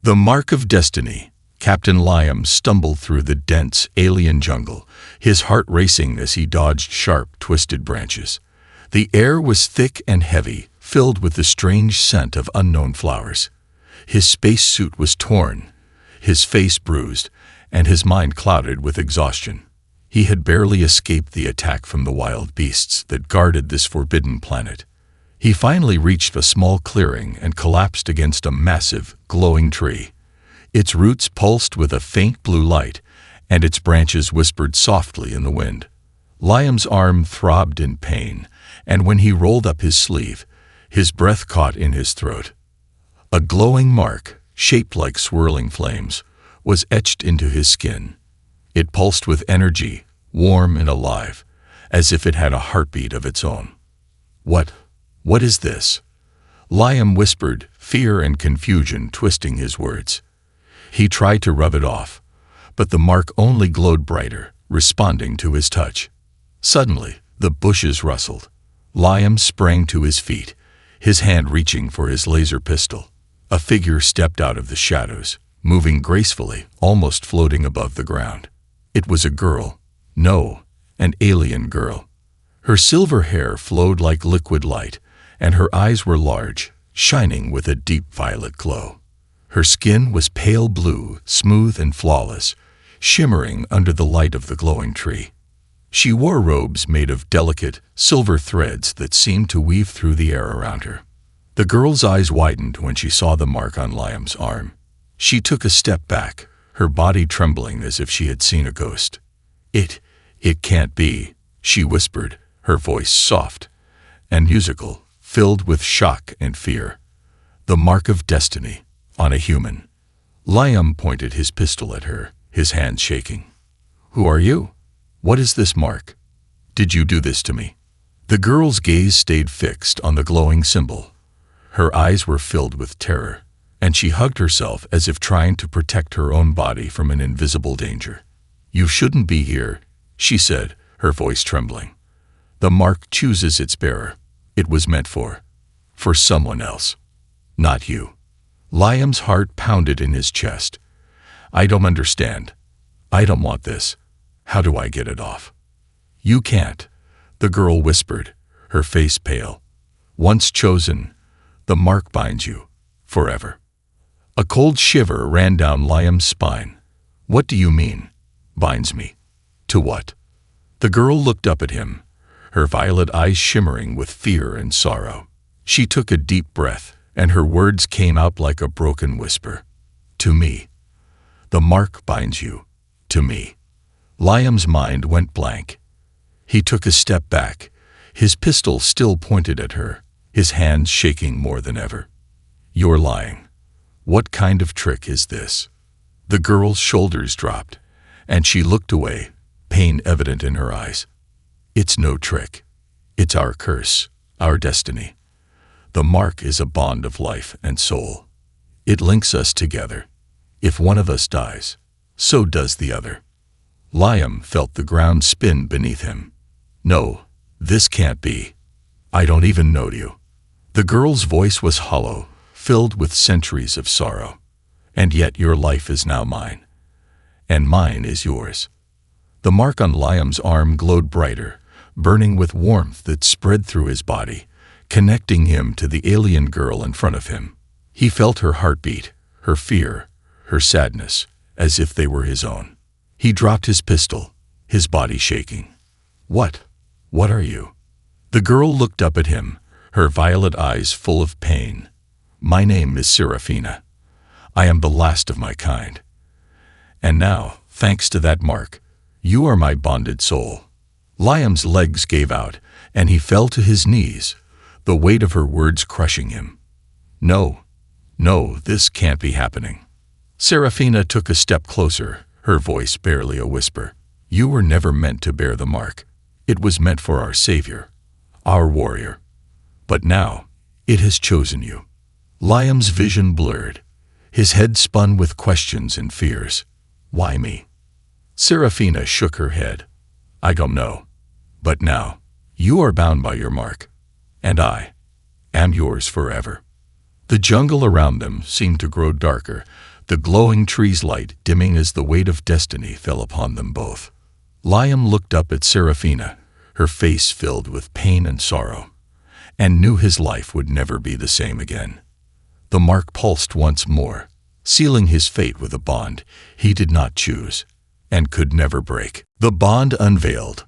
The Mark of Destiny. Captain Liam stumbled through the dense, alien jungle, his heart racing as he dodged sharp, twisted branches. The air was thick and heavy, filled with the strange scent of unknown flowers. His spacesuit was torn, his face bruised, and his mind clouded with exhaustion. He had barely escaped the attack from the wild beasts that guarded this forbidden planet. He finally reached a small clearing and collapsed against a massive, glowing tree. Its roots pulsed with a faint blue light, and its branches whispered softly in the wind. Liam's arm throbbed in pain, and when he rolled up his sleeve, his breath caught in his throat. A glowing mark, shaped like swirling flames, was etched into his skin. It pulsed with energy, warm and alive, as if it had a heartbeat of its own. What is this?" Liam whispered, fear and confusion twisting his words. He tried to rub it off, but the mark only glowed brighter, responding to his touch. Suddenly, the bushes rustled. Liam sprang to his feet, his hand reaching for his laser pistol. A figure stepped out of the shadows, moving gracefully, almost floating above the ground. It was a girl. No, an alien girl. Her silver hair flowed like liquid light, and her eyes were large, shining with a deep violet glow. Her skin was pale blue, smooth and flawless, shimmering under the light of the glowing tree. She wore robes made of delicate, silver threads that seemed to weave through the air around her. The girl's eyes widened when she saw the mark on Liam's arm. She took a step back, her body trembling as if she had seen a ghost. It can't be," she whispered, her voice soft and musical, filled with shock and fear. "The Mark of Destiny, on a human." Liam pointed his pistol at her, his hands shaking. "Who are you? What is this mark? Did you do this to me?" The girl's gaze stayed fixed on the glowing symbol. Her eyes were filled with terror, and she hugged herself as if trying to protect her own body from an invisible danger. "You shouldn't be here," she said, her voice trembling. "The mark chooses its bearer. It was meant for someone else, not you." Liam's heart pounded in his chest. "I don't understand. I don't want this. How do I get it off?" "You can't," the girl whispered, her face pale. "Once chosen, the mark binds you, forever." A cold shiver ran down Liam's spine. "What do you mean, binds me? To what?" The girl looked up at him, her violet eyes shimmering with fear and sorrow. She took a deep breath, and her words came out like a broken whisper. "To me. The mark binds you. To me." Liam's mind went blank. He took a step back, his pistol still pointed at her, his hands shaking more than ever. "You're lying. What kind of trick is this?" The girl's shoulders dropped, and she looked away, pain evident in her eyes. "It's no trick. It's our curse, our destiny. The mark is a bond of life and soul. It links us together. If one of us dies, so does the other." Liam felt the ground spin beneath him. "No, this can't be. I don't even know you." The girl's voice was hollow, filled with centuries of sorrow. "And yet your life is now mine, and mine is yours." The mark on Liam's arm glowed brighter, burning with warmth that spread through his body, connecting him to the alien girl in front of him. He felt her heartbeat, her fear, her sadness, as if they were his own. He dropped his pistol, his body shaking. What are you?" The girl looked up at him, her violet eyes full of pain. "My name is Serafina. I am the last of my kind. And now, thanks to that mark, you are my bonded soul." Liam's legs gave out, and he fell to his knees, the weight of her words crushing him. No, this can't be happening." Serafina took a step closer, her voice barely a whisper. "You were never meant to bear the mark. It was meant for our savior, our warrior. But now, it has chosen you." Liam's vision blurred. His head spun with questions and fears. "Why me?" Serafina shook her head. "I don't know. But now, you are bound by your mark, and I am yours forever." The jungle around them seemed to grow darker, the glowing tree's light dimming as the weight of destiny fell upon them both. Liam looked up at Seraphina, her face filled with pain and sorrow, and knew his life would never be the same again. The mark pulsed once more, sealing his fate with a bond he did not choose and could never break. The bond unveiled.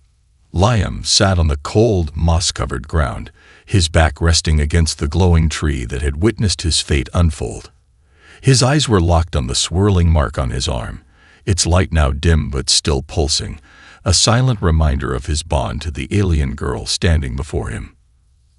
Liam sat on the cold, moss-covered ground, his back resting against the glowing tree that had witnessed his fate unfold. His eyes were locked on the swirling mark on his arm, its light now dim but still pulsing, a silent reminder of his bond to the alien girl standing before him.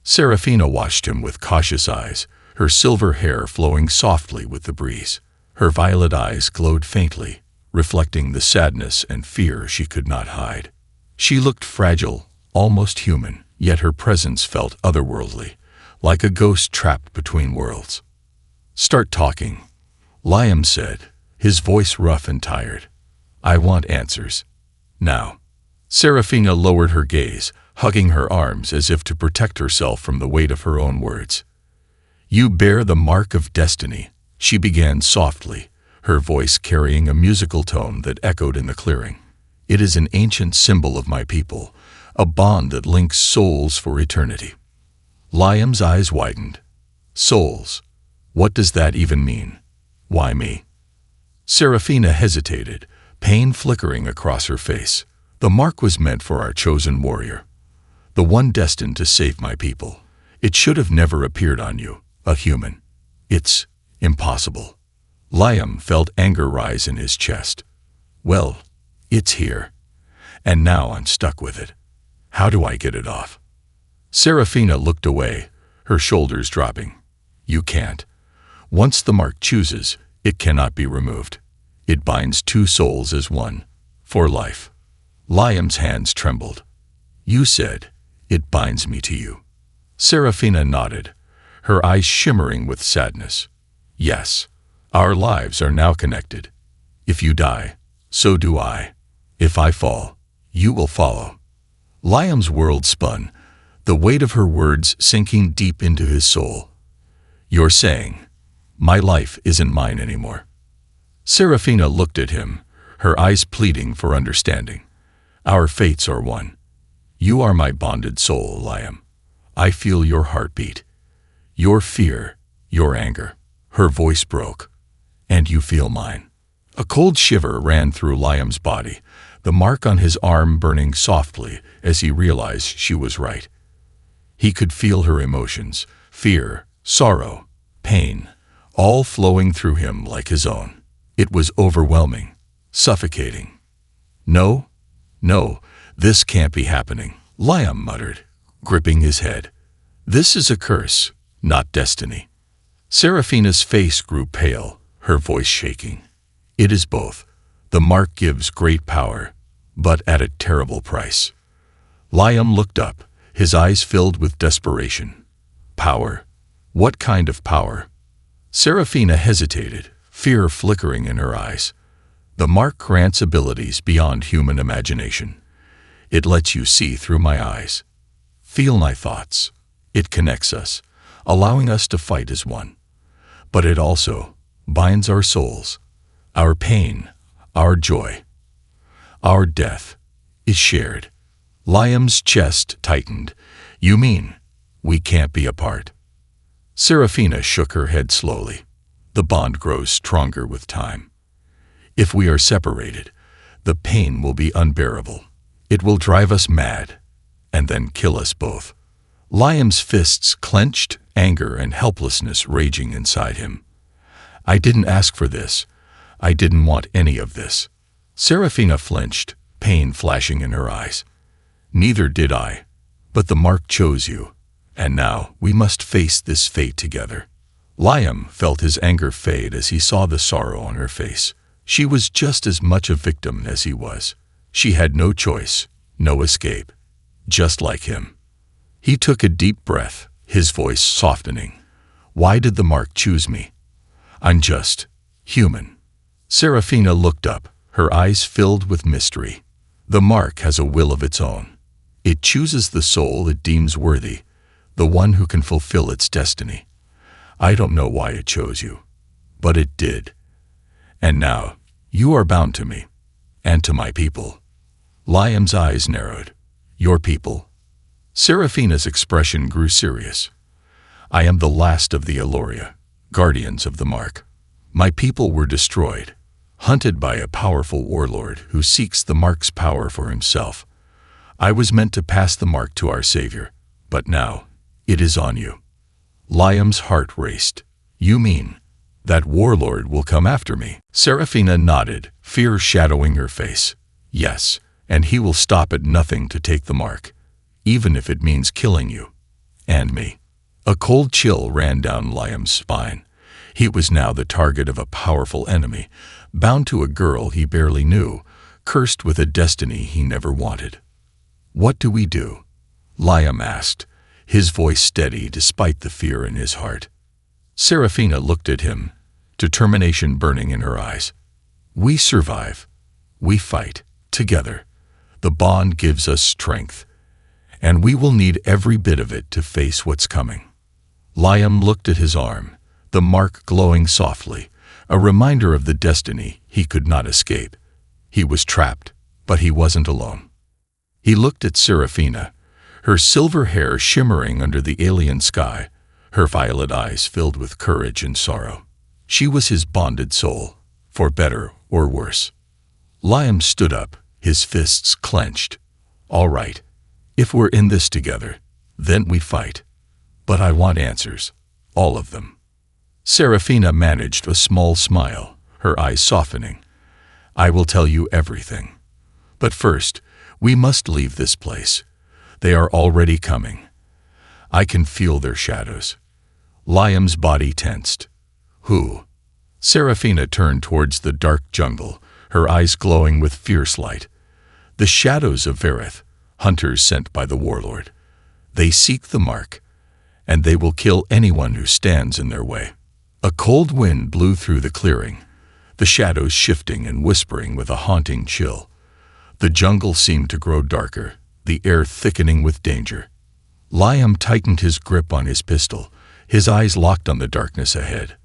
Seraphina watched him with cautious eyes, her silver hair flowing softly with the breeze. Her violet eyes glowed faintly, reflecting the sadness and fear she could not hide. She looked fragile, almost human, yet her presence felt otherworldly, like a ghost trapped between worlds. "Start talking," Liam said, his voice rough and tired. "I want answers. Now." Seraphina lowered her gaze, hugging her arms as if to protect herself from the weight of her own words. "You bear the mark of destiny," she began softly, her voice carrying a musical tone that echoed in the clearing. "It is an ancient symbol of my people, a bond that links souls for eternity." Liam's eyes widened. "Souls? What does that even mean? Why me?" Seraphina hesitated, pain flickering across her face. "The mark was meant for our chosen warrior, the one destined to save my people. It should have never appeared on you, a human. It's impossible." Liam felt anger rise in his chest. "Well, it's here, and now I'm stuck with it. How do I get it off?" Seraphina looked away, her shoulders dropping. "You can't. Once the mark chooses, it cannot be removed. It binds two souls as one, for life." Liam's hands trembled. "You said, it binds me to you." Seraphina nodded, her eyes shimmering with sadness. "Yes, our lives are now connected. If you die, so do I. If I fall, you will follow." Liam's world spun, the weight of her words sinking deep into his soul. "You're saying, my life isn't mine anymore?" Seraphina looked at him, her eyes pleading for understanding. "Our fates are one. You are my bonded soul, Liam. I feel your heartbeat, your fear, your anger." Her voice broke. "And you feel mine." A cold shiver ran through Liam's body, the mark on his arm burning softly as he realized she was right. He could feel her emotions, fear, sorrow, pain, all flowing through him like his own. It was overwhelming, suffocating. "No, no, this can't be happening," Liam muttered, gripping his head. "This is a curse, not destiny." Seraphina's face grew pale, her voice shaking. "It is both. The mark gives great power, but at a terrible price." Liam looked up, his eyes filled with desperation. "Power? What kind of power?" Seraphina hesitated, fear flickering in her eyes. "The mark grants abilities beyond human imagination. It lets you see through my eyes, feel my thoughts. It connects us, allowing us to fight as one. But it also binds our souls. Our pain, our joy, our death is shared." Liam's chest tightened. "You mean we can't be apart?" Seraphina shook her head slowly. "The bond grows stronger with time. If we are separated, the pain will be unbearable. It will drive us mad, and then kill us both." Liam's fists clenched, anger and helplessness raging inside him. "I didn't ask for this. I didn't want any of this." Seraphina flinched, pain flashing in her eyes. "Neither did I. But the mark chose you, and now we must face this fate together." Liam felt his anger fade as he saw the sorrow on her face. She was just as much a victim as he was. She had no choice, no escape, just like him. He took a deep breath, his voice softening. "Why did the mark choose me? I'm just human." Seraphina looked up, her eyes filled with mystery. "The mark has a will of its own. It chooses the soul it deems worthy, the one who can fulfill its destiny. I don't know why it chose you, but it did. And now, you are bound to me, and to my people." Liam's eyes narrowed. "Your people?" Seraphina's expression grew serious. "I am the last of the Eloria, guardians of the Mark. My people were destroyed, hunted by a powerful warlord who seeks the Mark's power for himself. I was meant to pass the Mark to our Savior, but now, it is on you." Liam's heart raced. "You mean that warlord will come after me?" Seraphina nodded, fear shadowing her face. "Yes, and he will stop at nothing to take the Mark, even if it means killing you. And me." A cold chill ran down Liam's spine. He was now the target of a powerful enemy, bound to a girl he barely knew, cursed with a destiny he never wanted. "What do we do?" Liam asked, his voice steady despite the fear in his heart. Seraphina looked at him, determination burning in her eyes. "We survive. We fight. Together. The bond gives us strength, and we will need every bit of it to face what's coming." Liam looked at his arm, the mark glowing softly, a reminder of the destiny he could not escape. He was trapped, but he wasn't alone. He looked at Seraphina, her silver hair shimmering under the alien sky, her violet eyes filled with courage and sorrow. She was his bonded soul, for better or worse. Liam stood up, his fists clenched. "All right, if we're in this together, then we fight. But I want answers, all of them." Seraphina managed a small smile, her eyes softening. "I will tell you everything. But first, we must leave this place. They are already coming. I can feel their shadows." Liam's body tensed. "Who?" Seraphina turned towards the dark jungle, her eyes glowing with fierce light. "The shadows of Verith, hunters sent by the warlord. They seek the Mark, and they will kill anyone who stands in their way." A cold wind blew through the clearing, the shadows shifting and whispering with a haunting chill. The jungle seemed to grow darker, the air thickening with danger. Liam tightened his grip on his pistol, his eyes locked on the darkness ahead.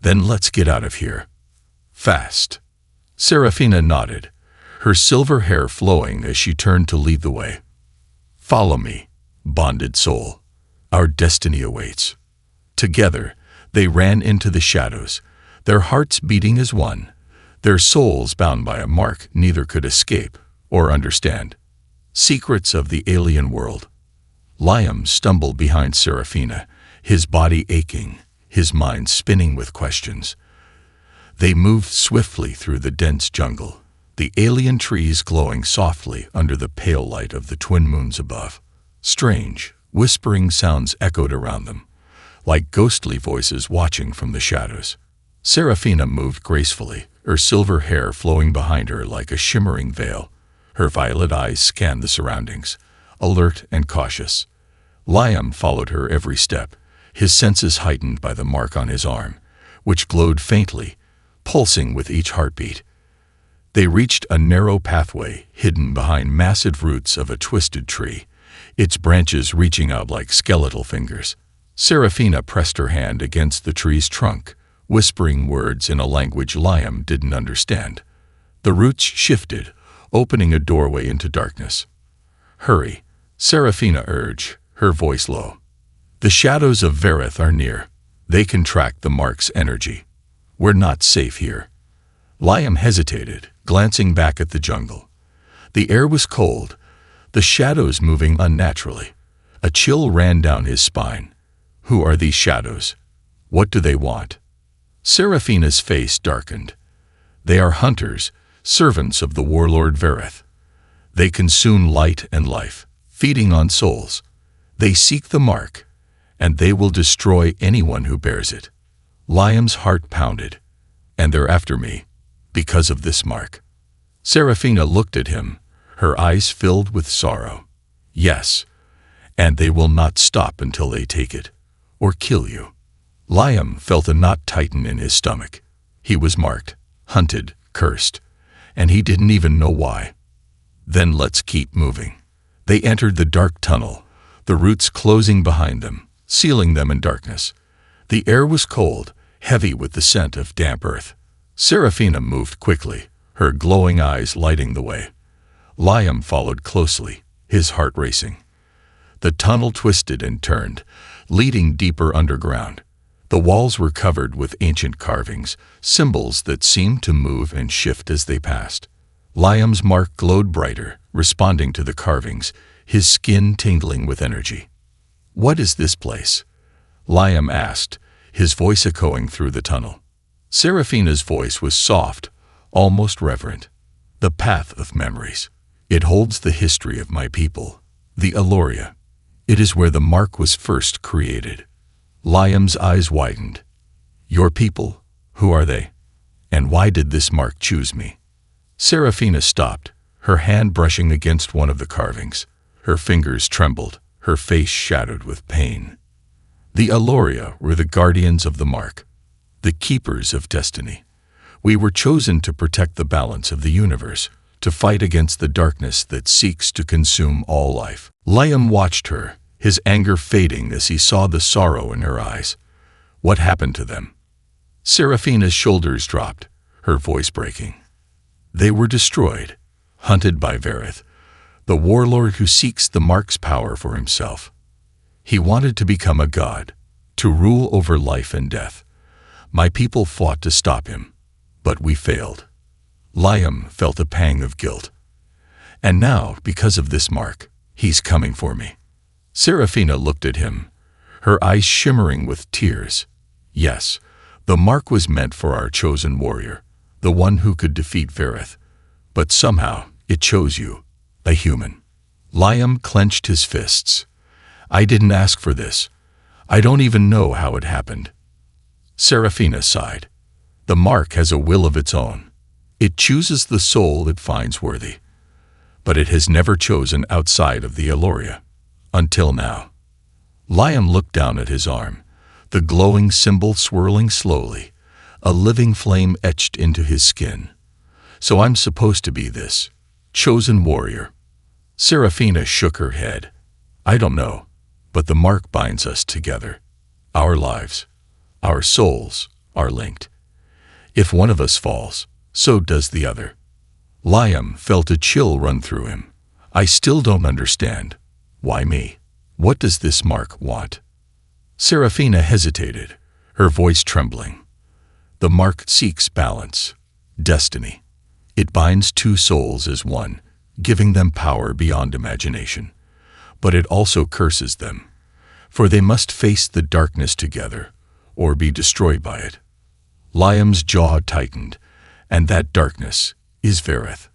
"Then let's get out of here. Fast." Seraphina nodded, her silver hair flowing as she turned to lead the way. "Follow me, bonded soul. Our destiny awaits." Together, they ran into the shadows, their hearts beating as one, their souls bound by a mark neither could escape or understand. Secrets of the alien world. Liam stumbled behind Seraphina, his body aching, his mind spinning with questions. They moved swiftly through the dense jungle, the alien trees glowing softly under the pale light of the twin moons above. Strange, whispering sounds echoed around them, like ghostly voices watching from the shadows. Seraphina moved gracefully, her silver hair flowing behind her like a shimmering veil. Her violet eyes scanned the surroundings, alert and cautious. Liam followed her every step, his senses heightened by the mark on his arm, which glowed faintly, pulsing with each heartbeat. They reached a narrow pathway hidden behind massive roots of a twisted tree, its branches reaching out like skeletal fingers. Seraphina pressed her hand against the tree's trunk, whispering words in a language Liam didn't understand. The roots shifted, opening a doorway into darkness. "Hurry," Seraphina urged, her voice low. "The shadows of Verith are near. They can track the Mark's energy. We're not safe here." Liam hesitated, glancing back at the jungle. The air was cold, the shadows moving unnaturally. A chill ran down his spine. Who are these shadows? What do they want? Seraphina's face darkened. They are hunters, servants of the warlord Verith. They consume light and life, feeding on souls. They seek the Mark, and they will destroy anyone who bears it. Liam's heart pounded. "And they're after me, because of this Mark." Seraphina looked at him, her eyes filled with sorrow. "Yes, and they will not stop until they take it, or kill you." Liam felt a knot tighten in his stomach. He was marked, hunted, cursed, and he didn't even know why. "Then let's keep moving." They entered the dark tunnel, the roots closing behind them, sealing them in darkness. The air was cold, heavy with the scent of damp earth. Serafina moved quickly, her glowing eyes lighting the way. Liam followed closely, his heart racing. The tunnel twisted and turned, leading deeper underground. The walls were covered with ancient carvings, symbols that seemed to move and shift as they passed. Liam's mark glowed brighter, responding to the carvings, his skin tingling with energy. "What is this place?" Liam asked, his voice echoing through the tunnel. Serafina's voice was soft, almost reverent. "The path of memories. It holds the history of my people, the Eloria. It is where the mark was first created." Liam's eyes widened. "Your people? Who are they? And why did this mark choose me?" Serafina stopped, her hand brushing against one of the carvings. Her fingers trembled, her face shadowed with pain. "The Eloria were the guardians of the mark, the keepers of destiny. We were chosen to protect the balance of the universe, to fight against the darkness that seeks to consume all life." Liam watched her, his anger fading as he saw the sorrow in her eyes. "What happened to them?" Serafina's shoulders dropped, her voice breaking. "They were destroyed, hunted by Verith, the warlord who seeks the mark's power for himself. He wanted to become a god, to rule over life and death. My people fought to stop him, but we failed." Liam felt a pang of guilt. "And now, because of this mark, he's coming for me." Serafina looked at him, her eyes shimmering with tears. "Yes, the mark was meant for our chosen warrior, the one who could defeat Verith. But somehow, it chose you, a human." Liam clenched his fists. "I didn't ask for this. I don't even know how it happened." Serafina sighed. "The mark has a will of its own. It chooses the soul it finds worthy. But it has never chosen outside of the Eloria. Until now." Liam looked down at his arm, the glowing symbol swirling slowly, a living flame etched into his skin. "So I'm supposed to be this chosen warrior?" Serafina shook her head. "I don't know, but the mark binds us together. Our lives, our souls, are linked. If one of us falls, so does the other." Liam felt a chill run through him. "I still don't understand. Why me? What does this mark want?" Serafina hesitated, her voice trembling. "The mark seeks balance, destiny. It binds two souls as one, giving them power beyond imagination. But it also curses them, for they must face the darkness together, or be destroyed by it." Liam's jaw tightened, "And that darkness is Verith."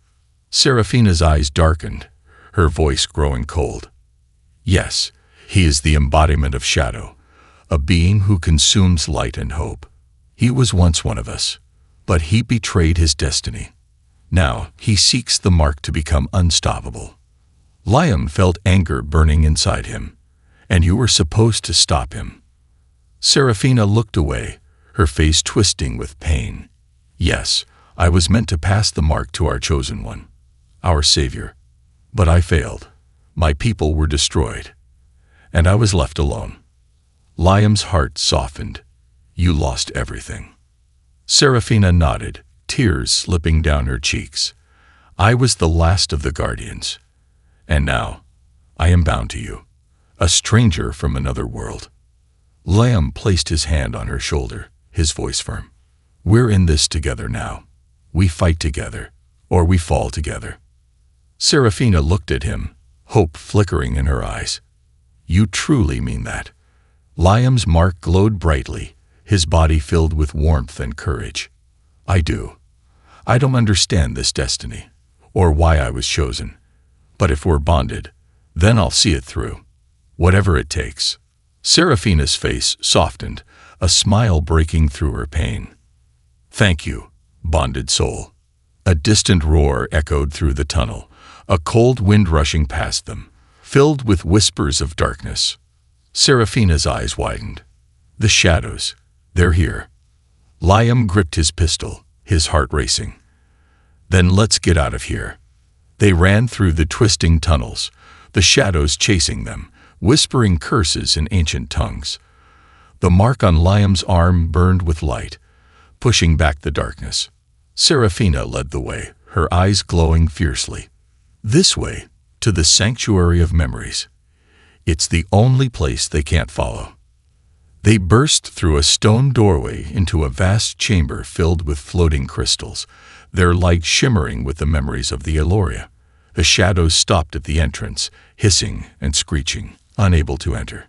Serafina's eyes darkened, her voice growing cold. "Yes, he is the embodiment of shadow, a being who consumes light and hope. He was once one of us, but he betrayed his destiny. Now he seeks the mark to become unstoppable." Liam felt anger burning inside him. "And you were supposed to stop him." Serafina looked away, her face twisting with pain. "Yes, I was meant to pass the mark to our chosen one, our savior. But I failed. My people were destroyed, and I was left alone." Liam's heart softened. "You lost everything." Serafina nodded, tears slipping down her cheeks. "I was the last of the guardians. And now, I am bound to you, a stranger from another world." Liam placed his hand on her shoulder, his voice firm. "We're in this together now. We fight together, or we fall together." Serafina looked at him, hope flickering in her eyes. "You truly mean that?" Liam's mark glowed brightly, his body filled with warmth and courage. "I do. I don't understand this destiny, or why I was chosen. But if we're bonded, then I'll see it through, whatever it takes." Serafina's face softened, a smile breaking through her pain. "Thank you, bonded soul." A distant roar echoed through the tunnel, a cold wind rushing past them, filled with whispers of darkness. Serafina's eyes widened. "The shadows, they're here." Liam gripped his pistol, his heart racing. "Then let's get out of here." They ran through the twisting tunnels, the shadows chasing them, whispering curses in ancient tongues. The mark on Liam's arm burned with light, pushing back the darkness. Seraphina led the way, her eyes glowing fiercely. This way, to the sanctuary of memories. It's the only place they can't follow. They burst through a stone doorway into a vast chamber filled with floating crystals, their light shimmering with the memories of the Eloria. The shadows stopped at the entrance, hissing and screeching, unable to enter.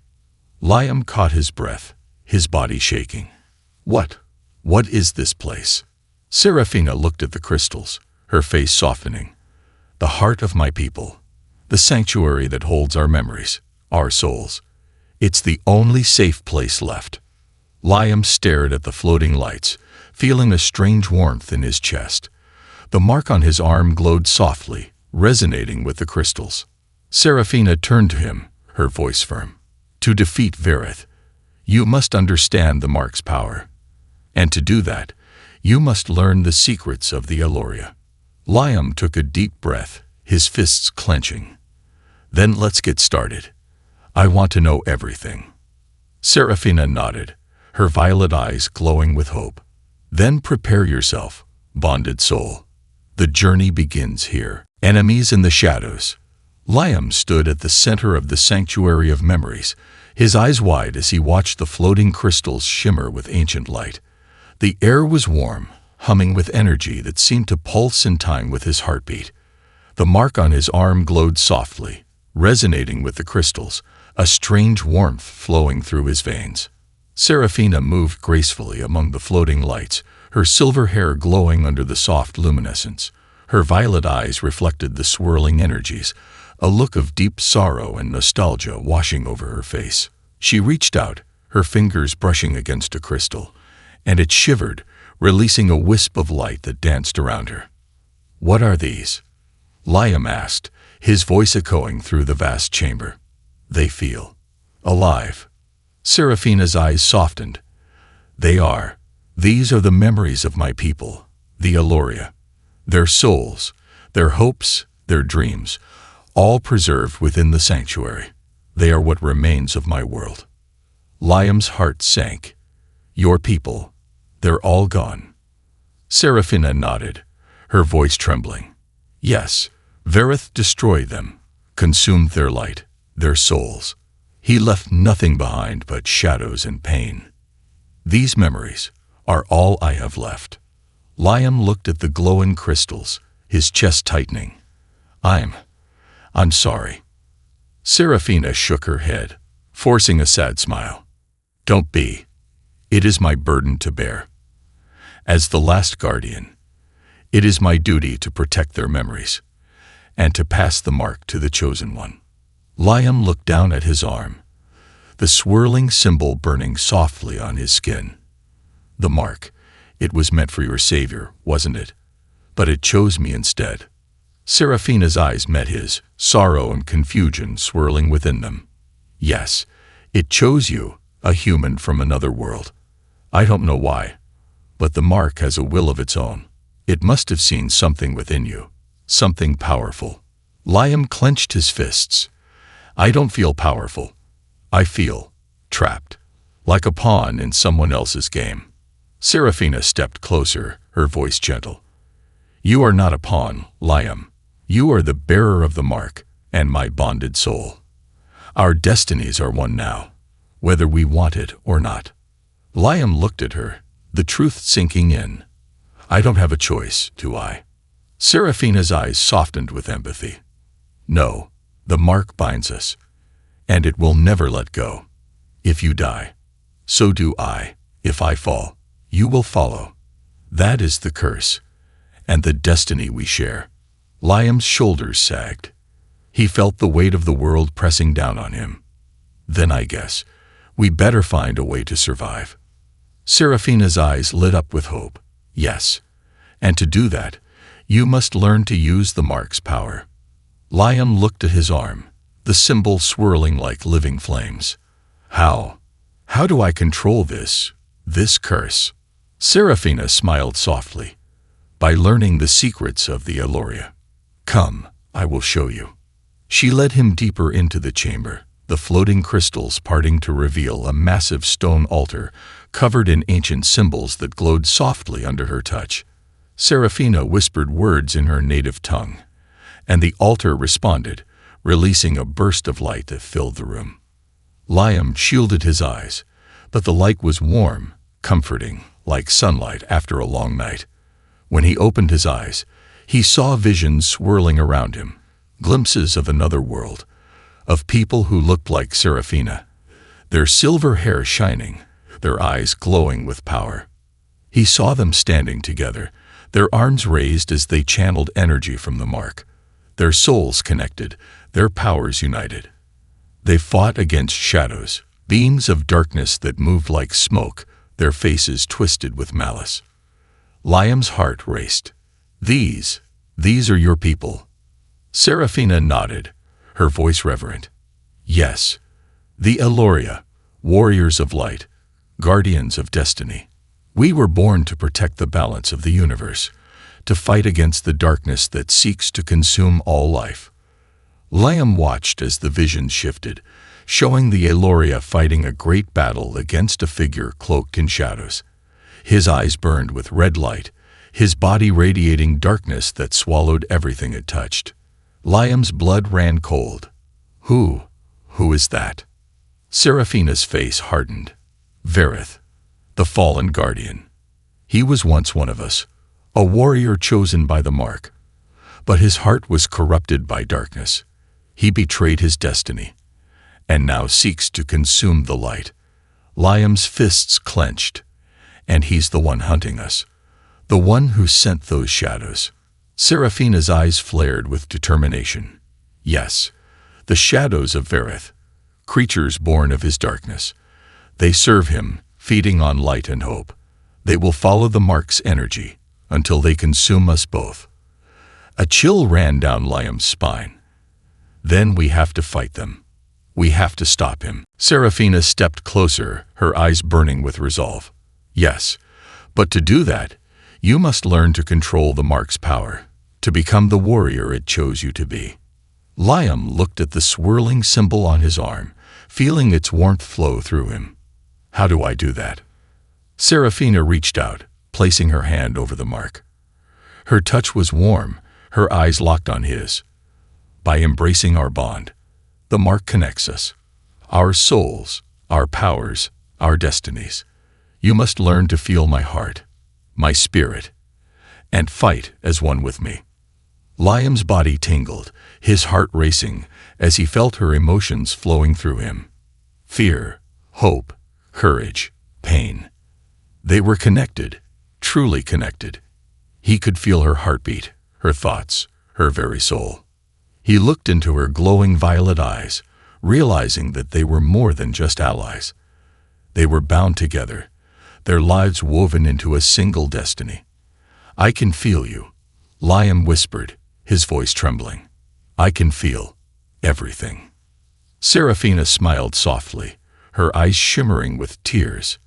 Liam caught his breath, his body shaking. What is this place? Seraphina looked at the crystals, her face softening. The heart of my people, the sanctuary that holds our memories, our souls. It's the only safe place left. Liam stared at the floating lights, feeling a strange warmth in his chest. The mark on his arm glowed softly, resonating with the crystals. Seraphina turned to him, her voice firm. To defeat Verith, you must understand the mark's power. And to do that, you must learn the secrets of the Eloria. Liam took a deep breath, his fists clenching. Then let's get started. I want to know everything. Seraphina nodded, her violet eyes glowing with hope. Then prepare yourself, bonded soul. The journey begins here. Enemies in the shadows. Liam stood at the center of the sanctuary of memories, his eyes wide as he watched the floating crystals shimmer with ancient light. The air was warm, humming with energy that seemed to pulse in time with his heartbeat. The mark on his arm glowed softly, resonating with the crystals, a strange warmth flowing through his veins. Seraphina moved gracefully among the floating lights, her silver hair glowing under the soft luminescence. Her violet eyes reflected the swirling energies, a look of deep sorrow and nostalgia washing over her face. She reached out, her fingers brushing against a crystal, and it shivered, releasing a wisp of light that danced around her. What are these? Liam asked, his voice echoing through the vast chamber. They feel alive. Seraphina's eyes softened. These are the memories of my people, the Eloria. Their souls, their hopes, their dreams, all preserved within the sanctuary. They are what remains of my world. Liam's heart sank. Your people, they're all gone. Seraphina nodded, her voice trembling. Yes, Verith destroyed them, consumed their light, their souls. He left nothing behind but shadows and pain. These memories are all I have left. Liam looked at the glowing crystals, his chest tightening. I'm sorry. Seraphina shook her head, forcing a sad smile. Don't be. It is my burden to bear. As the last guardian, it is my duty to protect their memories and to pass the mark to the chosen one. Liam looked down at his arm, the swirling symbol burning softly on his skin. The mark, it was meant for your savior, wasn't it? But it chose me instead. Seraphina's eyes met his, sorrow and confusion swirling within them. Yes, it chose you, a human from another world. I don't know why, but the mark has a will of its own. It must have seen something within you, something powerful. Liam clenched his fists. I don't feel powerful. I feel trapped, like a pawn in someone else's game. Seraphina stepped closer, her voice gentle. You are not a pawn, Liam. You are the bearer of the mark, and my bonded soul. Our destinies are one now, whether we want it or not. Liam looked at her, the truth sinking in. I don't have a choice, do I? Seraphina's eyes softened with empathy. No, the mark binds us, and it will never let go. If you die, so do I. If I fall, you will follow. That is the curse, and the destiny we share. Liam's shoulders sagged. He felt the weight of the world pressing down on him. Then I guess we better find a way to survive. Seraphina's eyes lit up with hope. Yes, and to do that, you must learn to use the mark's power. Liam looked at his arm, the symbol swirling like living flames. How do I control this curse? Seraphina smiled softly. By learning the secrets of the Eloria. Come, I will show you. She led him deeper into the chamber, the floating crystals parting to reveal a massive stone altar covered in ancient symbols that glowed softly under her touch. Seraphina whispered words in her native tongue, and the altar responded, releasing a burst of light that filled the room. Liam shielded his eyes, but the light was warm, comforting, like sunlight after a long night. When he opened his eyes, he saw visions swirling around him, glimpses of another world, of people who looked like Seraphina, their silver hair shining, their eyes glowing with power. He saw them standing together, their arms raised as they channeled energy from the mark, their souls connected, their powers united. They fought against shadows, beams of darkness that moved like smoke, their faces twisted with malice. Liam's heart raced. These are your people." Seraphina nodded, her voice reverent. "Yes, the Eloria, warriors of light, guardians of destiny. We were born to protect the balance of the universe, to fight against the darkness that seeks to consume all life." Liam watched as the visions shifted, showing the Eloria fighting a great battle against a figure cloaked in shadows. His eyes burned with red light, his body radiating darkness that swallowed everything it touched. Liam's blood ran cold. Who is that?" Seraphina's face hardened. "Verith, the fallen guardian. He was once one of us, a warrior chosen by the mark. But his heart was corrupted by darkness. He betrayed his destiny, and now seeks to consume the light." Liam's fists clenched. "And he's the one hunting us, the one who sent those shadows." Seraphina's eyes flared with determination. "Yes, the shadows of Verith, creatures born of his darkness. They serve him, feeding on light and hope. They will follow the mark's energy until they consume us both." A chill ran down Liam's spine. "Then we have to fight them. We have to stop him." Seraphina stepped closer, her eyes burning with resolve. "Yes, but to do that, you must learn to control the mark's power, to become the warrior it chose you to be." Liam looked at the swirling symbol on his arm, feeling its warmth flow through him. "How do I do that?" Seraphina reached out, placing her hand over the mark. Her touch was warm, her eyes locked on his. "By embracing our bond, the mark connects us. Our souls, our powers, our destinies. You must learn to feel my heart, my spirit, and fight as one with me." Liam's body tingled, his heart racing, as he felt her emotions flowing through him. Fear, hope, courage, pain. They were connected, truly connected. He could feel her heartbeat, her thoughts, her very soul. He looked into her glowing violet eyes, realizing that they were more than just allies. They were bound together, their lives woven into a single destiny. "I can feel you," Liam whispered, his voice trembling. "I can feel everything." Seraphina smiled softly, her eyes shimmering with tears.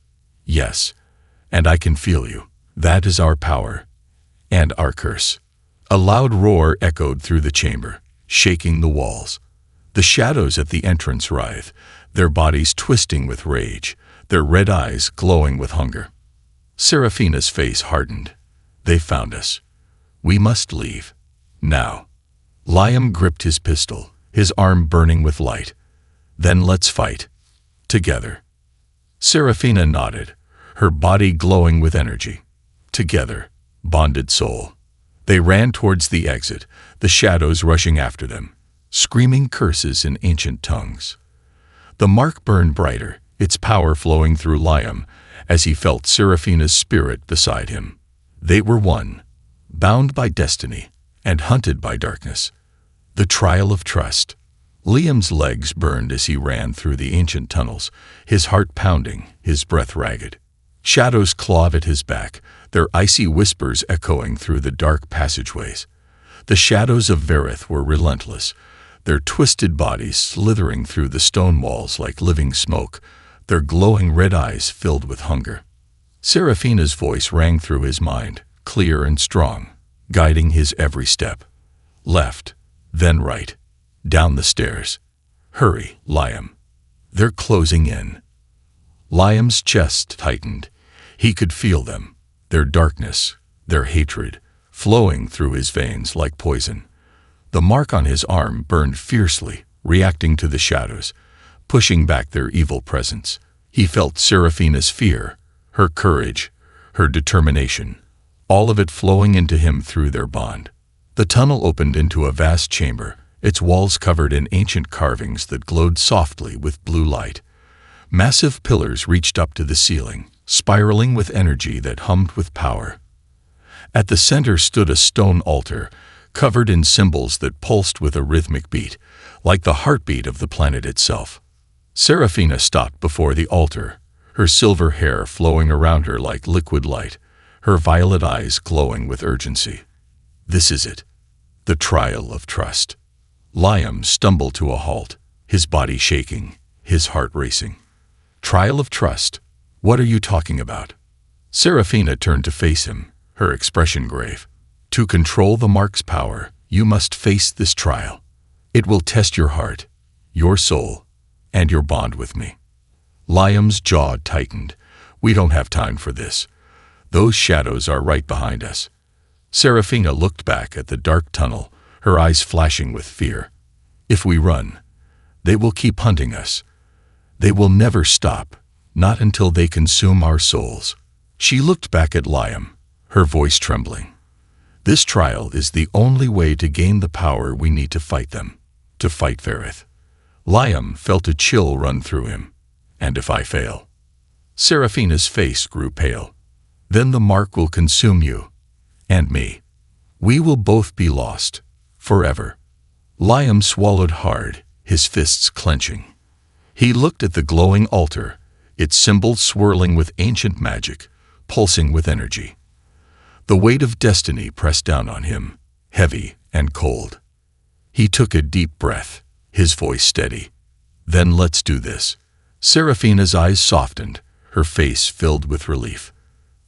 "Yes, and I can feel you. That is our power and our curse." A loud roar echoed through the chamber, shaking the walls. The shadows at the entrance writhed, their bodies twisting with rage, their red eyes glowing with hunger. Seraphina's face hardened. "They found us. We must leave. Now." Liam gripped his pistol, his arm burning with light. "Then let's fight. Together." Seraphina nodded, her body glowing with energy. Together, bonded soul. They ran towards the exit, the shadows rushing after them, screaming curses in ancient tongues. The mark burned brighter, its power flowing through Liam as he felt Seraphina's spirit beside him. They were one, bound by destiny and hunted by darkness. The trial of trust. Liam's legs burned as he ran through the ancient tunnels, his heart pounding, his breath ragged. Shadows clawed at his back, their icy whispers echoing through the dark passageways. The shadows of Verith were relentless, their twisted bodies slithering through the stone walls like living smoke, their glowing red eyes filled with hunger. Seraphina's voice rang through his mind, clear and strong, guiding his every step. Left, then right, down the stairs. "Hurry, Liam. They're closing in." Liam's chest tightened. He could feel them, their darkness, their hatred, flowing through his veins like poison. The mark on his arm burned fiercely, reacting to the shadows, pushing back their evil presence. He felt Seraphina's fear, her courage, her determination, all of it flowing into him through their bond. The tunnel opened into a vast chamber, its walls covered in ancient carvings that glowed softly with blue light. Massive pillars reached up to the ceiling, spiraling with energy that hummed with power. At the center stood a stone altar, covered in symbols that pulsed with a rhythmic beat, like the heartbeat of the planet itself. Seraphina stopped before the altar, her silver hair flowing around her like liquid light, her violet eyes glowing with urgency. This is it, the trial of trust. Liam stumbled to a halt, his body shaking, his heart racing. Trial of trust? What are you talking about? Seraphina turned to face him, her expression grave. To control the mark's power, you must face this trial. It will test your heart, your soul, and your bond with me. Liam's jaw tightened. We don't have time for this. Those shadows are right behind us. Seraphina looked back at the dark tunnel, her eyes flashing with fear. If we run, they will keep hunting us. They will never stop, not until they consume our souls. She looked back at Liam, her voice trembling. This trial is the only way to gain the power we need to fight them, to fight Varith. Liam felt a chill run through him. And if I fail? Seraphina's face grew pale. Then the mark will consume you, and me. We will both be lost, forever. Liam swallowed hard, his fists clenching. He looked at the glowing altar, its symbols swirling with ancient magic, pulsing with energy. The weight of destiny pressed down on him, heavy and cold. He took a deep breath, his voice steady. Then let's do this. Seraphina's eyes softened, her face filled with relief.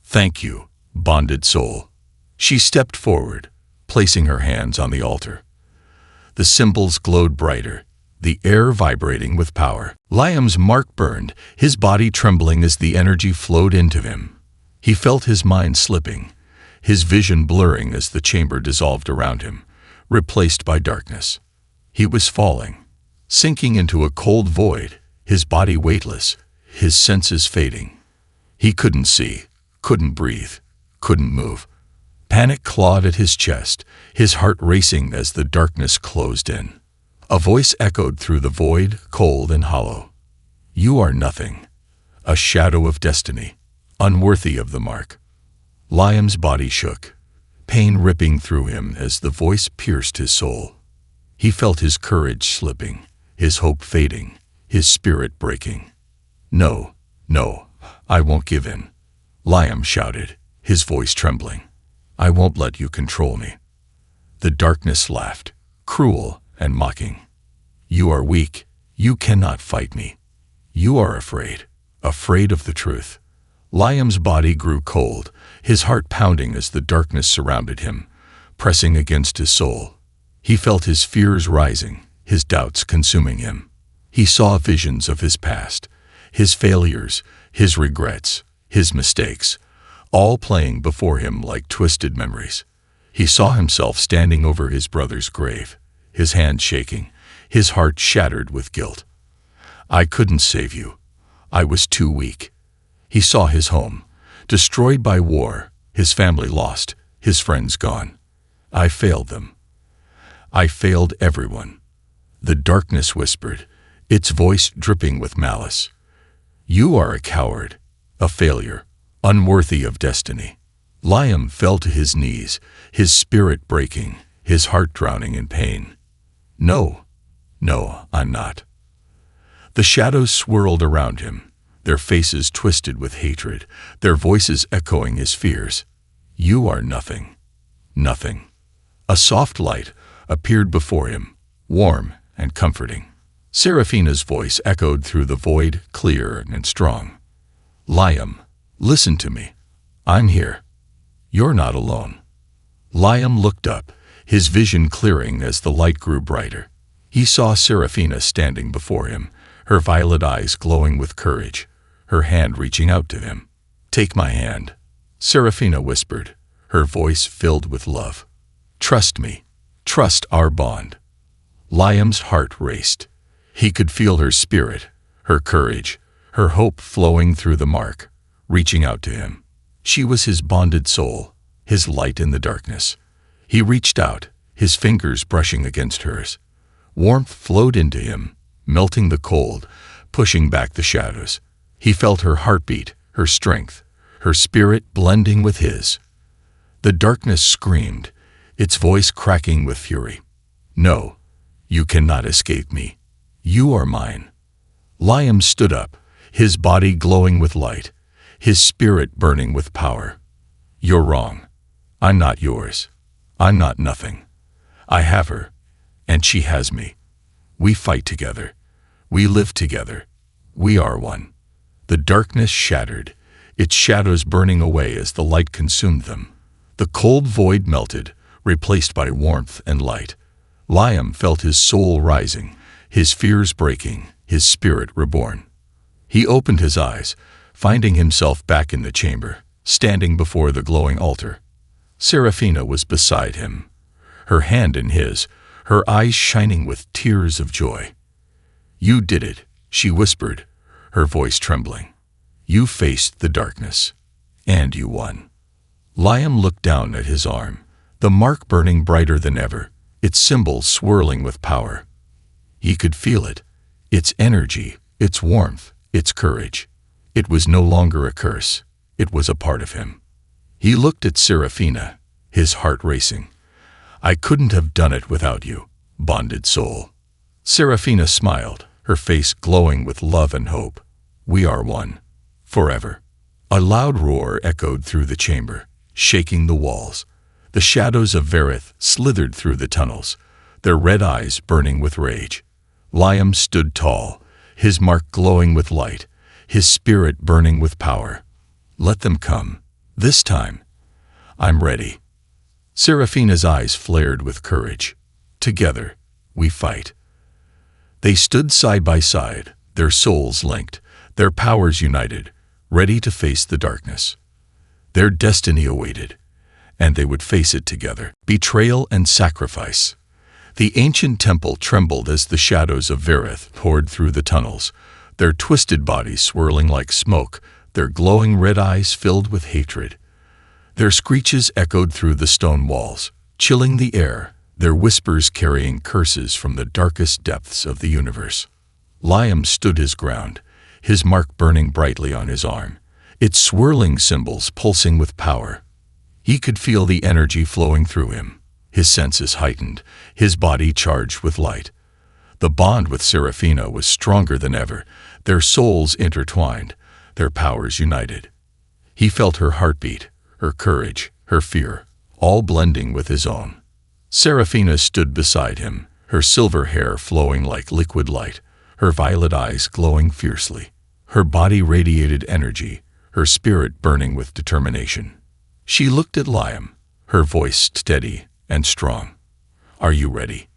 Thank you, bonded soul. She stepped forward, placing her hands on the altar. The symbols glowed brighter, the air vibrating with power. Liam's mark burned, his body trembling as the energy flowed into him. He felt his mind slipping, his vision blurring as the chamber dissolved around him, replaced by darkness. He was falling, sinking into a cold void, his body weightless, his senses fading. He couldn't see, couldn't breathe, couldn't move. Panic clawed at his chest, his heart racing as the darkness closed in. A voice echoed through the void, cold and hollow. You are nothing, a shadow of destiny, unworthy of the mark. Liam's body shook, pain ripping through him as the voice pierced his soul. He felt his courage slipping, his hope fading, his spirit breaking. No, no, I won't give in. Liam shouted, his voice trembling. I won't let you control me. The darkness laughed, cruel and mocking. You are weak. You cannot fight me. You are afraid, afraid of the truth. Liam's body grew cold, his heart pounding as the darkness surrounded him, pressing against his soul. He felt his fears rising, his doubts consuming him. He saw visions of his past, his failures, his regrets, his mistakes, all playing before him like twisted memories. He saw himself standing over his brother's grave, his hands shaking, his heart shattered with guilt. I couldn't save you. I was too weak. He saw his home, destroyed by war, his family lost, his friends gone. I failed them. I failed everyone. The darkness whispered, its voice dripping with malice. You are a coward, a failure, unworthy of destiny. Liam fell to his knees, his spirit breaking, his heart drowning in pain. No, no, I'm not. The shadows swirled around him, their faces twisted with hatred, their voices echoing his fears. You are nothing, nothing. A soft light appeared before him, warm and comforting. Seraphina's voice echoed through the void, clear and strong. Liam, listen to me. I'm here. You're not alone. Liam looked up, his vision clearing as the light grew brighter. He saw Seraphina standing before him, her violet eyes glowing with courage, her hand reaching out to him. "Take my hand," Serafina whispered, her voice filled with love. "Trust me. Trust our bond." Liam's heart raced. He could feel her spirit, her courage, her hope flowing through the mark, reaching out to him. She was his bonded soul, his light in the darkness. He reached out, his fingers brushing against hers. Warmth flowed into him, melting the cold, pushing back the shadows. He felt her heartbeat, her strength, her spirit blending with his. The darkness screamed, its voice cracking with fury. "No, you cannot escape me. You are mine." Liam stood up, his body glowing with light, his spirit burning with power. "You're wrong. I'm not yours. I'm not nothing. I have her, and she has me. We fight together. We live together. We are one." The darkness shattered, its shadows burning away as the light consumed them. The cold void melted, replaced by warmth and light. Liam felt his soul rising, his fears breaking, his spirit reborn. He opened his eyes, finding himself back in the chamber, standing before the glowing altar. Serafina was beside him, her hand in his, her eyes shining with tears of joy. "You did it," she whispered, her voice trembling. "You faced the darkness, and you won." Liam looked down at his arm, the mark burning brighter than ever, its symbol swirling with power. He could feel it, its energy, its warmth, its courage. It was no longer a curse, it was a part of him. He looked at Serafina, his heart racing. "I couldn't have done it without you, bonded soul." Serafina smiled, her face glowing with love and hope. "We are one, forever." A loud roar echoed through the chamber, shaking the walls. The shadows of Verith slithered through the tunnels, their red eyes burning with rage. Liam stood tall, his mark glowing with light, his spirit burning with power. "Let them come. This time, I'm ready." Serafina's eyes flared with courage. "Together, we fight." They stood side by side, their souls linked, their powers united, ready to face the darkness. Their destiny awaited, and they would face it together. Betrayal and sacrifice. The ancient temple trembled as the shadows of Verith poured through the tunnels, their twisted bodies swirling like smoke, their glowing red eyes filled with hatred. Their screeches echoed through the stone walls, chilling the air, their whispers carrying curses from the darkest depths of the universe. Liam stood his ground, his mark burning brightly on his arm, its swirling symbols pulsing with power. He could feel the energy flowing through him, his senses heightened, his body charged with light. The bond with Serafina was stronger than ever, their souls intertwined, their powers united. He felt her heartbeat, her courage, her fear, all blending with his own. Serafina stood beside him, her silver hair flowing like liquid light, her violet eyes glowing fiercely. Her body radiated energy, her spirit burning with determination. She looked at Liam, her voice steady and strong. "Are you ready?"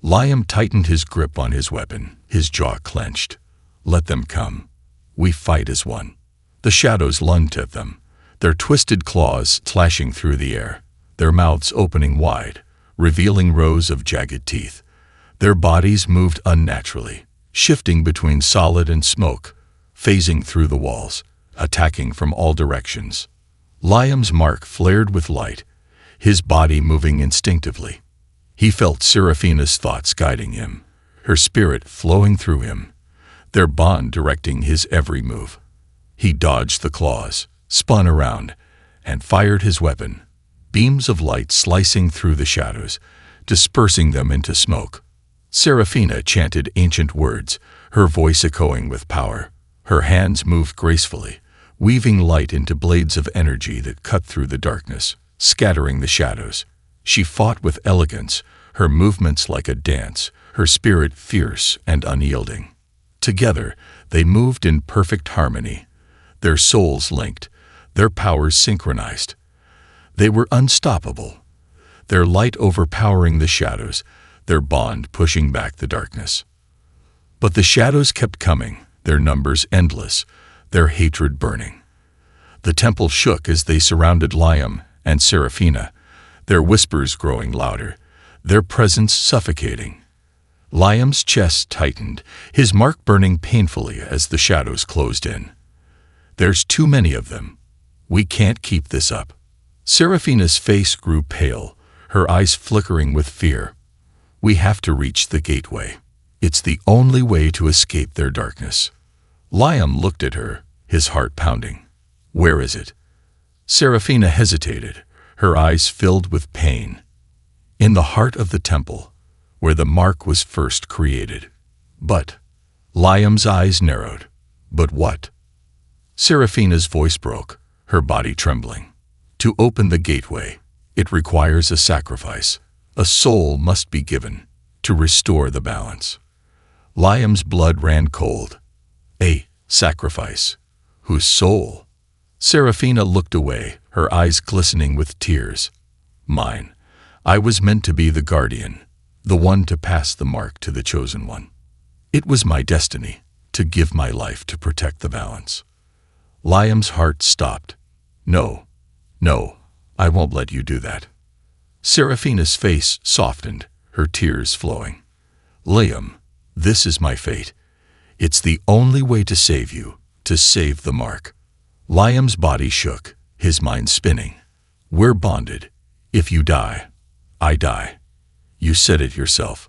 Liam tightened his grip on his weapon, his jaw clenched. "Let them come. We fight as one." The shadows lunged at them, their twisted claws slashing through the air, their mouths opening wide, revealing rows of jagged teeth. Their bodies moved unnaturally, shifting between solid and smoke, phasing through the walls, attacking from all directions. Liam's mark flared with light, his body moving instinctively. He felt Serafina's thoughts guiding him, her spirit flowing through him, their bond directing his every move. He dodged the claws, spun around, and fired his weapon, beams of light slicing through the shadows, dispersing them into smoke. Serafina chanted ancient words, her voice echoing with power. Her hands moved gracefully, weaving light into blades of energy that cut through the darkness, scattering the shadows. She fought with elegance, her movements like a dance, her spirit fierce and unyielding. Together, they moved in perfect harmony, their souls linked, their powers synchronized. They were unstoppable, their light overpowering the shadows, their bond pushing back the darkness. But the shadows kept coming, their numbers endless, their hatred burning. The temple shook as they surrounded Liam and Seraphina, their whispers growing louder, their presence suffocating. Liam's chest tightened, his mark burning painfully as the shadows closed in. "There's too many of them. We can't keep this up." Seraphina's face grew pale, her eyes flickering with fear. "We have to reach the gateway. It's the only way to escape their darkness." Liam looked at her, his heart pounding. "Where is it?" Seraphina hesitated, her eyes filled with pain. "In the heart of the temple, where the mark was first created." "But..." Liam's eyes narrowed. "But what?" Seraphina's voice broke, her body trembling. "To open the gateway, it requires a sacrifice. A soul must be given to restore the balance." Liam's blood ran cold. "A sacrifice? Whose soul?" Seraphina looked away, her eyes glistening with tears. "Mine. I was meant to be the guardian, the one to pass the mark to the chosen one. It was my destiny to give my life to protect the balance." Liam's heart stopped. "No, no, I won't let you do that." Seraphina's face softened, her tears flowing. "Liam, this is my fate. It's the only way to save you, to save the mark." Liam's body shook, his mind spinning. "We're bonded. If you die, I die. You said it yourself."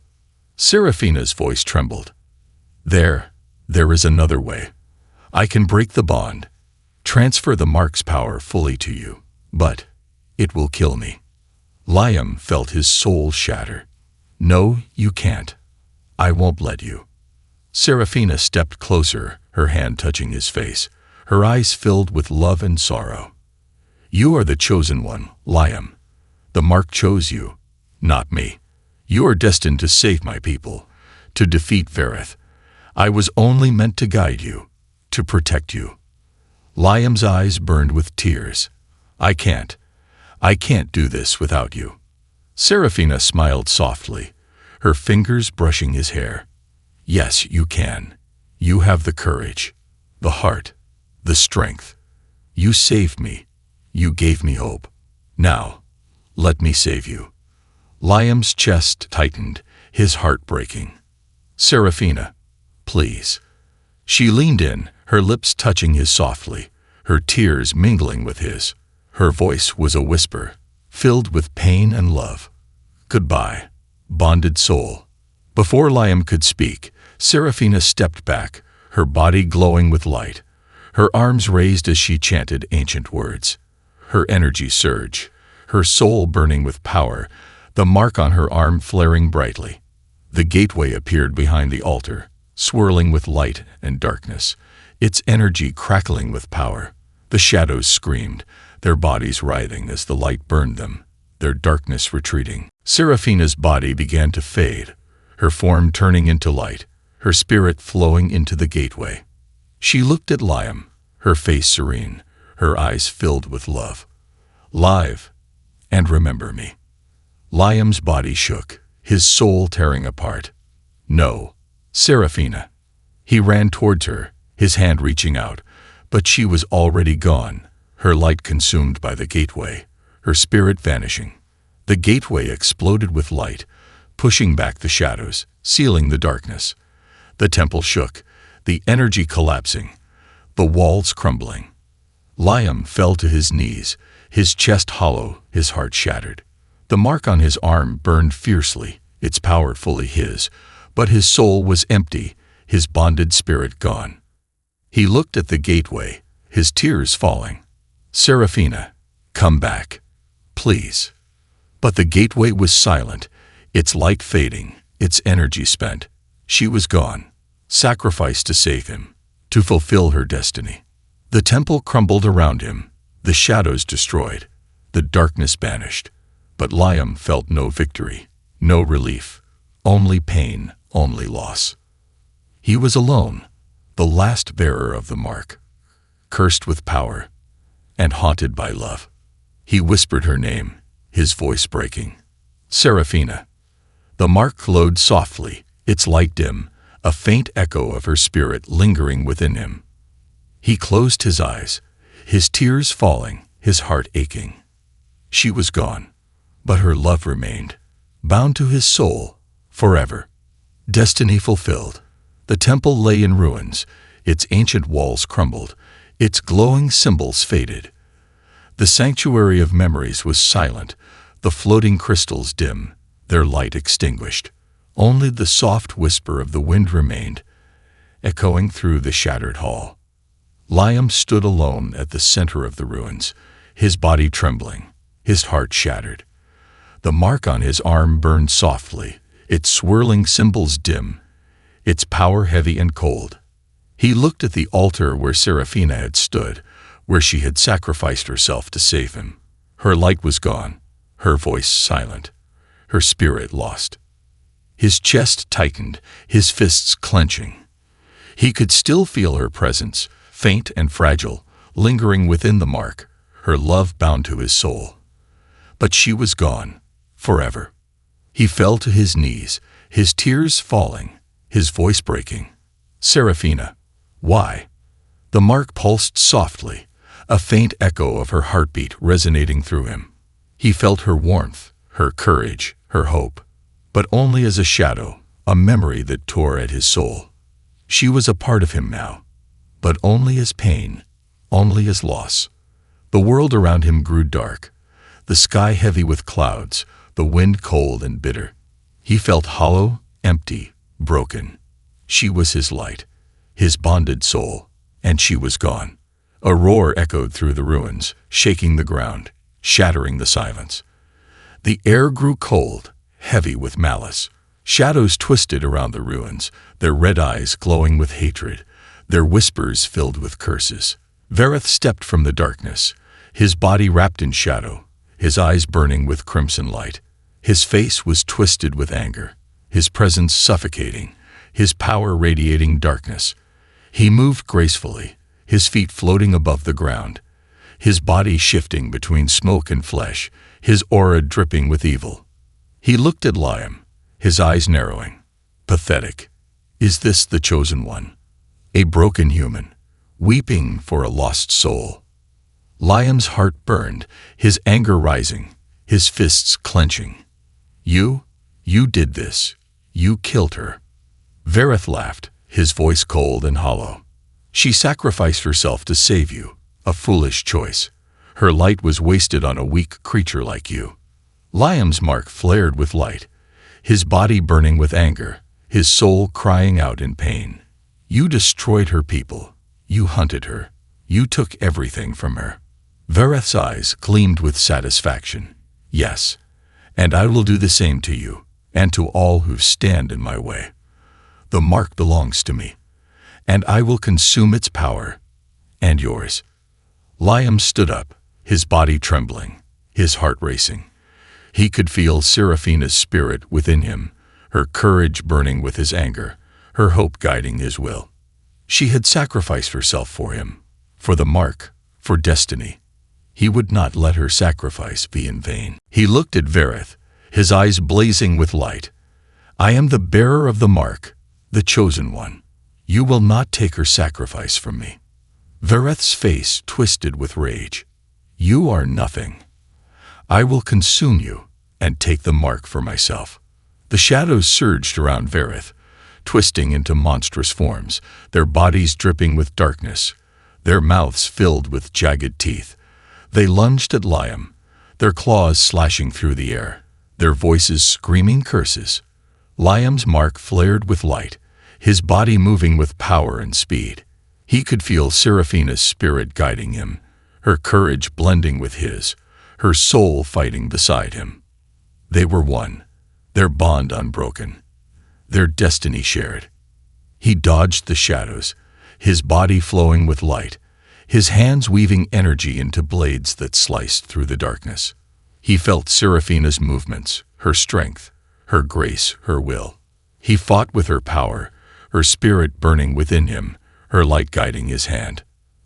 Seraphina's voice trembled. There is another way. I can break the bond, transfer the mark's power fully to you, but it will kill me." Liam felt his soul shatter. "No, you can't. I won't let you." Seraphina stepped closer, her hand touching his face, her eyes filled with love and sorrow. "You are the chosen one, Liam. The mark chose you, not me. You are destined to save my people, to defeat Verith. I was only meant to guide you, to protect you." Liam's eyes burned with tears. I can't do this without you." Seraphina smiled softly, her fingers brushing his hair. "Yes, you can. You have the courage, the heart, the strength. You saved me. You gave me hope. Now, let me save you." Liam's chest tightened, his heart breaking. "Seraphina, please." She leaned in, her lips touching his softly, her tears mingling with his. Her voice was a whisper, filled with pain and love. "Goodbye, bonded soul." Before Liam could speak, Seraphina stepped back, her body glowing with light, her arms raised as she chanted ancient words. Her energy surged, her soul burning with power, the mark on her arm flaring brightly. The gateway appeared behind the altar, swirling with light and darkness, its energy crackling with power. The shadows screamed, their bodies writhing as the light burned them, their darkness retreating. Seraphina's body began to fade, her form turning into light, her spirit flowing into the gateway. She looked at Liam, her face serene, her eyes filled with love. "Live, and remember me." Liam's body shook, his soul tearing apart. "No, Seraphina." He ran towards her, his hand reaching out, but she was already gone, her light consumed by the gateway, her spirit vanishing. The gateway exploded with light, pushing back the shadows, sealing the darkness. The temple shook, the energy collapsing, the walls crumbling. Liam fell to his knees, his chest hollow, his heart shattered. The mark on his arm burned fiercely, its power fully his, but his soul was empty, his bonded spirit gone. He looked at the gateway, his tears falling. "Seraphina, come back, please." But the gateway was silent, its light fading, its energy spent. She was gone, sacrificed to save him, to fulfill her destiny. The temple crumbled around him, the shadows destroyed, the darkness banished. But Liam felt no victory, no relief, only pain, only loss. He was alone, the last bearer of the mark, cursed with power and haunted by love. He whispered her name, his voice breaking. "Seraphina." The mark glowed softly, its light dim, a faint echo of her spirit lingering within him. He closed his eyes, his tears falling, his heart aching. She was gone, but her love remained, bound to his soul, forever. Destiny fulfilled. The temple lay in ruins, its ancient walls crumbled, its glowing symbols faded. The sanctuary of memories was silent, the floating crystals dim, their light extinguished. Only the soft whisper of the wind remained, echoing through the shattered hall. Liam stood alone at the center of the ruins, his body trembling, his heart shattered. The mark on his arm burned softly, its swirling symbols dim, its power heavy and cold. He looked at the altar where Seraphina had stood, where she had sacrificed herself to save him. Her light was gone, her voice silent, her spirit lost. His chest tightened, his fists clenching. He could still feel her presence, faint and fragile, lingering within the mark, her love bound to his soul. But she was gone, forever. He fell to his knees, his tears falling, his voice breaking. Seraphina, why? The mark pulsed softly, a faint echo of her heartbeat resonating through him. He felt her warmth, her courage, her hope, but only as a shadow, a memory that tore at his soul. She was a part of him now, but only as pain, only as loss. The world around him grew dark, the sky heavy with clouds, the wind cold and bitter. He felt hollow, empty, broken. She was his light, his bonded soul, and she was gone. A roar echoed through the ruins, shaking the ground, shattering the silence. The air grew cold, heavy with malice. Shadows twisted around the ruins, their red eyes glowing with hatred, their whispers filled with curses. Vereth stepped from the darkness, his body wrapped in shadow, his eyes burning with crimson light. His face was twisted with anger, his presence suffocating, his power radiating darkness. He moved gracefully, his feet floating above the ground, his body shifting between smoke and flesh, his aura dripping with evil. He looked at Liam, his eyes narrowing. Pathetic. Is this the chosen one? A broken human, weeping for a lost soul. Liam's heart burned, his anger rising, his fists clenching. You did this. You killed her. Vereth laughed, his voice cold and hollow. She sacrificed herself to save you, a foolish choice. Her light was wasted on a weak creature like you. Liam's mark flared with light, his body burning with anger, his soul crying out in pain. You destroyed her people. You hunted her. You took everything from her. Vereth's eyes gleamed with satisfaction. Yes, and I will do the same to you, and to all who stand in my way. The mark belongs to me, and I will consume its power, and yours. Liam stood up, his body trembling, his heart racing. He could feel Seraphina's spirit within him, her courage burning with his anger, her hope guiding his will. She had sacrificed herself for him, for the mark, for destiny. He would not let her sacrifice be in vain. He looked at Vereth, his eyes blazing with light. I am the bearer of the mark, the chosen one. You will not take her sacrifice from me. Vereth's face twisted with rage. You are nothing. I will consume you and take the mark for myself. The shadows surged around Vereth, twisting into monstrous forms, their bodies dripping with darkness, their mouths filled with jagged teeth. They lunged at Liam, their claws slashing through the air, their voices screaming curses. Liam's mark flared with light, his body moving with power and speed. He could feel Seraphina's spirit guiding him, her courage blending with his, her soul fighting beside him. They were one, their bond unbroken, their destiny shared. He dodged the shadows, his body flowing with light, his hands weaving energy into blades that sliced through the darkness. He felt Seraphina's movements, her strength, her grace, her will. He fought with her power, her spirit burning within him, her light guiding his hand.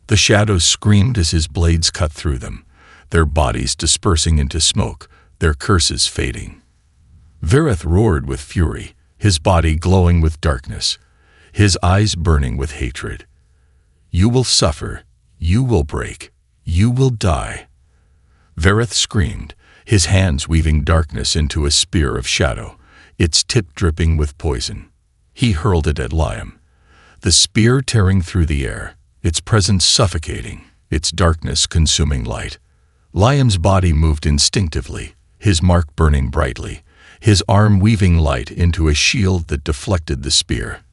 The shadows screamed as his blades cut through them, their bodies dispersing into smoke, their curses fading. Vereth roared with fury, his body glowing with darkness, his eyes burning with hatred. You will suffer. You will break. You will die." Verith screamed, his hands weaving darkness into a spear of shadow, its tip dripping with poison. He hurled it at Liam, the spear tearing through the air, its presence suffocating, its darkness consuming light. Liam's body moved instinctively, his mark burning brightly, his arm weaving light into a shield that deflected the spear.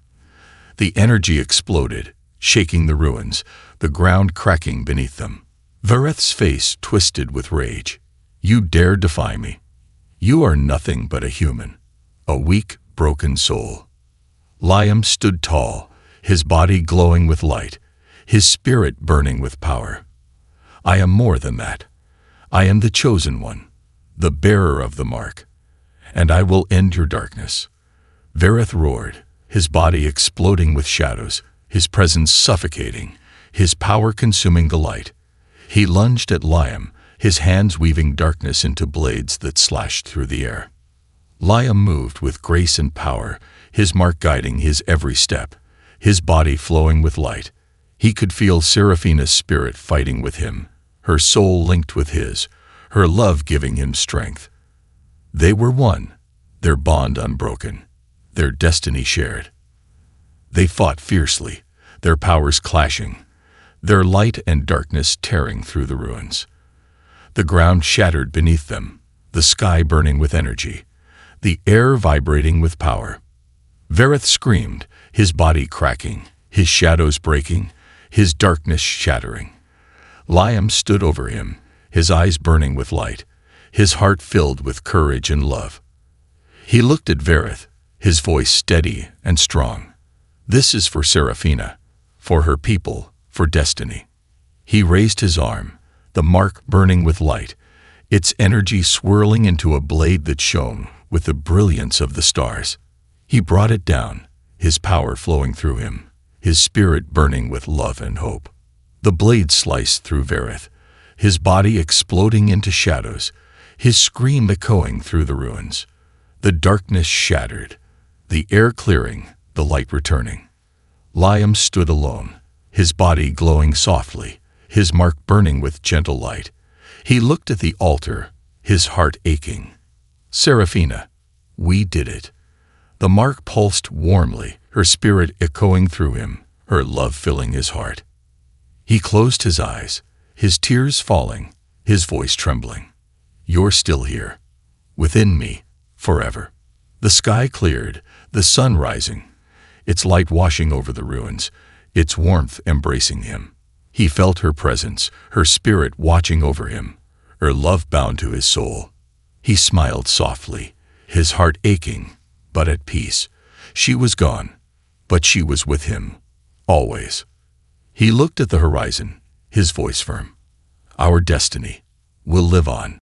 The energy exploded, shaking the ruins, the ground cracking beneath them. Verith's face twisted with rage. "You dare defy me? You are nothing but a human, a weak, broken soul." Liam stood tall, his body glowing with light, his spirit burning with power. "I am more than that. I am the chosen one, the bearer of the mark, and I will end your darkness." Verith roared, his body exploding with shadows, his presence suffocating, his power consuming the light. He lunged at Liam, his hands weaving darkness into blades that slashed through the air. Liam moved with grace and power, his mark guiding his every step, his body flowing with light. He could feel Seraphina's spirit fighting with him, her soul linked with his, her love giving him strength. They were one, their bond unbroken, their destiny shared. They fought fiercely, their powers clashing, their light and darkness tearing through the ruins. The ground shattered beneath them, the sky burning with energy, the air vibrating with power. Verith screamed, his body cracking, his shadows breaking, his darkness shattering. Liam stood over him, his eyes burning with light, his heart filled with courage and love. He looked at Verith, his voice steady and strong. "This is for Seraphina, for her people, for destiny." He raised his arm, the mark burning with light, its energy swirling into a blade that shone with the brilliance of the stars. He brought it down, his power flowing through him, his spirit burning with love and hope. The blade sliced through Verith, his body exploding into shadows, his scream echoing through the ruins. The darkness shattered, the air clearing, the light returning. Liam stood alone, his body glowing softly, his mark burning with gentle light. He looked at the altar, his heart aching. "Seraphina, we did it." The mark pulsed warmly, her spirit echoing through him, her love filling his heart. He closed his eyes, his tears falling, his voice trembling. "You're still here, within me, forever." The sky cleared, the sun rising, its light washing over the ruins, its warmth embracing him. He felt her presence, her spirit watching over him, her love bound to his soul. He smiled softly, his heart aching, but at peace. She was gone, but she was with him, always. He looked at the horizon, his voice firm. "Our destiny will live on."